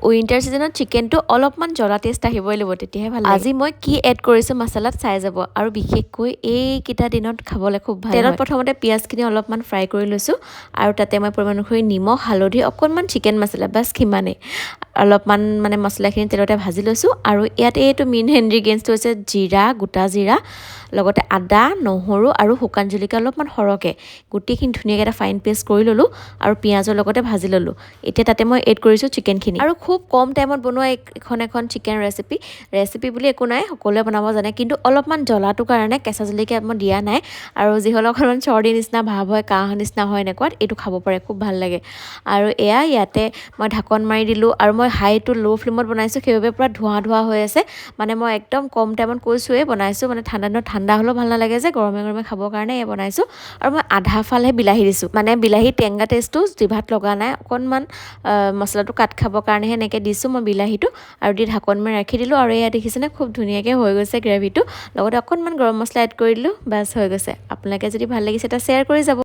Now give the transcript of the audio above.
Winter ছিজনত চিকেনটো অলপমান জ্বলা টেষ্ট আহিবই লাগিব, তেতিয়াহে ভাল লাগে। আজি মই কি এড কৰিছোঁ মছলাত চাই যাব, আৰু বিশেষকৈ এইকেইটা দিনত খাবলৈ খুব ভাল। তেলত প্ৰথমতে পিঁয়াজখিনি অলপমান ফ্ৰাই কৰি লৈছোঁ, আৰু তাতে মই পৰিমাণ অনুসৰি নিমখ, হালধি, অকণমান চিকেন মছলা, বাছ সিমানেই। অলপমান মানে মছলাখিনি তেলতে ভাজি লৈছোঁ, আৰু ইয়াত এইটো মেইন ইনগ্ৰিডিয়েণ্টছটো হৈছে জিৰা, গোটা জিৰা, লগতে আদা, নহৰু আৰু শুকান জলকীয়া অলপমান সৰহকৈ, গোটেইখিনি ধুনীয়াকৈ এটা ফাইন পেষ্ট কৰি ল'লোঁ, আৰু পিঁয়াজৰ লগতে ভাজি ল'লোঁ। এতিয়া তাতে মই এড কৰিছোঁ চিকেনখিনি, আৰু খুব কম টাইমত বনোৱা এখন চিকেন ৰেচিপি বুলি একো নাই, সকলোৱে বনাব জানে, কিন্তু অলপমান জ্বলাটোৰ কাৰণে কেঁচা জলকীয়া মই দিয়া নাই, আৰু যিসকলৰ অকণমান চৰ্দি নিচিনা ভাৱ হয়, কাহ নিচিনা হয়, এনেকুৱাত এইটো খাব পাৰে, খুব ভাল লাগে। আৰু ইয়াতে মই ঢাকন মাৰি দিলোঁ, আৰু মই হাই টু ল' ফ্লেমত বনাইছোঁ, সেইবাবে পূৰা ধোঁৱা হৈ আছে। মানে মই একদম কম টাইমত কৈছোঁৱেই বনাইছোঁ, মানে ঠাণ্ডা দিনত ঠাণ্ডা হ'লেও ভাল নালাগে যে, গৰমে গৰমে খাবৰ কাৰণে বনাইছোঁ। আৰু মই আধা ফালহে বিলাহী দিছোঁ, মানে বিলাহী টেঙা টেষ্টটো জিভাত লগা নাই, অকণমান মছলাটো কাট খাবৰ কাৰণেহে এনেকৈ দিছোঁ মই বিলাহীটো, আৰু দি ঢাকন মাৰি ৰাখি দিলোঁ। আৰু এয়া দেখিছেনে খুব ধুনীয়াকৈ হৈ গৈছে গ্ৰেভিটো, লগতে অকণমান গৰম মছলা এড কৰি দিলোঁ, বাছ হৈ গৈছে। আপোনালোকে যদি ভাল লাগিছে এটা শ্বেয়াৰ কৰি যাব।